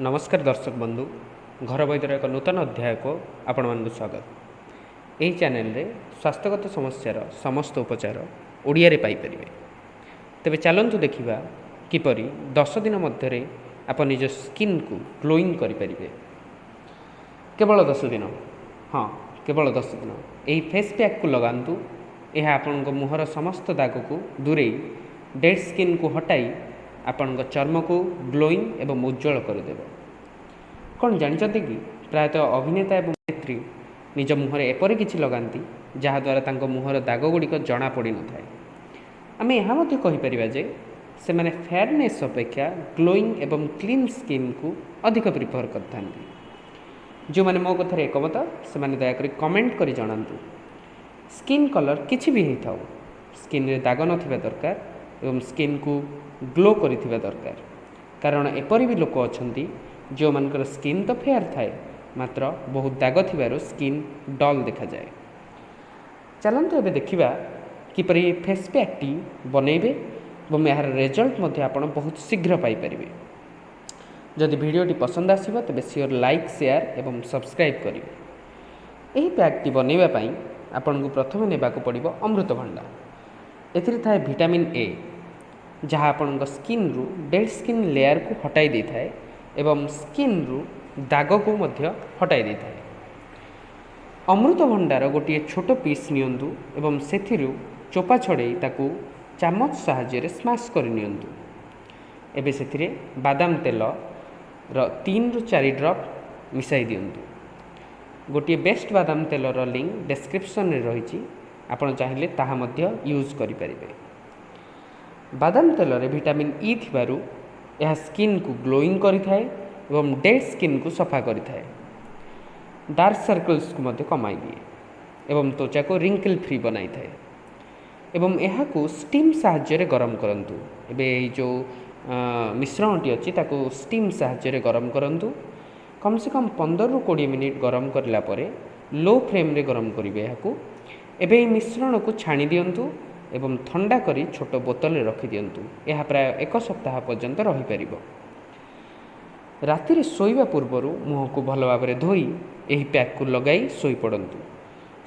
नमस्कार दर्शक बंधु घर वैद्यर एक नूतन अध्याय को आपण मान स्वागत। यही चैनल रे स्वास्थ्यगत समस्यार समस्त उपचार ओडिया रे पाई परिबे। तेबे चलंतु देखिबा किपरि 10 दिन मध्य आप निज स्किन को ग्लोइंग करि परिबे। केवल 10 दिन, हाँ केवल 10 दिन यही फेस पैक को लगांतु। यह आपण मुहर समस्त दाग को दूरे डेड स्किन को हटाई आपण चर्म को ग्लोइंग एवं उज्जवल करदेव। कौन जानते कि प्रायतः अभिनेता एवं अभिनेत्री निज मुहर एपरी किछि लगांती जहाद्वारा तांको मुहर दाग गुड़िक जना पड़ी न थाए। आम यह कहीपर जे से माने फेयरनेस अपेक्षा ग्लोइंग एवं क्लीन स्किन को अधिक प्रिफर करते। जो मैंने मो कथार एकमत से दयाकोरी कमेंट करी जणांतु। स्किन कलर किछि भी होता स्किन रे दाग नथिबा दरकार एवं स्किन को ग्लो करिथिबा दरकार। कारण एपरी भी लोक अछंती जो मानकर स्किन तो फेयर थाए मात्र बहुत दाग थिबारो स्किन डल देखा जाए। चलंतु एबे देखिबा किपरि फेस पैक टी बनेबे एवं यार रिजल्ट मध्ये आपण बहुत शीघ्र पाई परिबे। जदि वीडियोटी पसंद आसीबो तबे शेयर लाइक शेयर एवं सब्सक्राइब करिवे। एही पैक टी बनेबा पई आपन को प्रथमे नेबाको पड़िबो अमृतभंडा। एथिरे थाए विटामिन ए जहाँ आपण स्किन रु डेड स्किन लेयर को हटाई दे थाए एवं स्किन रु दाग को मध्य हटाई दे थाए। अमृतभंडार गोटे छोट पीस नियंतु एवं सेथिरु चोपा छड़े ताकू चामच साहाय्य स्माश कर नियंतु। एबे सेथिरे बादाम तेल 3 ରୁ 4 ड्रप मिसाई दियंतु। गोटे बेस्ट बादाम तेल लिंक डिस्क्रिप्शन रे रही आपण चाहिए ताहा मध्य यूज करि परिबे। बादाम तेल रे विटामिन ई थिबारु यह स्किन को ग्लोइंग करिथाए एवं डेड स्किन को सफा करिथाए। डार्क सर्कल्स को मध्य कमाई दिए एवं त्वचा को रिंकल फ्री बनाई थाए। एवं यह को स्टीम साहाय्य गरम करंतु। एबे जो मिश्रणटी अच्छी ताको स्टीम साहाय्य गरम करंतु। कम से कम 15 ରୁ 20 मिनिट गरम करला परे लो फ्लेम रे गरम करिवे। यह एबे मिश्रण को छाणी दियंतु एवं ठंडा करी छोट बोतल रे रखि दियंतु। यह प्राय 1 सप्ताह पर्यंत रही परिबो। राति रे सोइबा पूर्वरु मुह को भल भाव में धोई एही पैक को लगाई सोई पड़ंतु।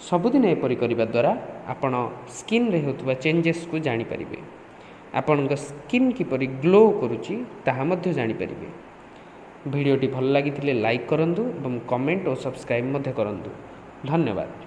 सबुदिन एपरी करिबा द्वारा आपण स्किन रे होतबा चेंजेस को जानि परिबे। आपण स्किन किपरि ग्लो करूची ताहा मध्य जानि परिबे। वीडियोटी भल लागिथिले लाइक करंतु एवं कमेंट और सब्सक्राइब मध्य करंतु। धन्यवाद।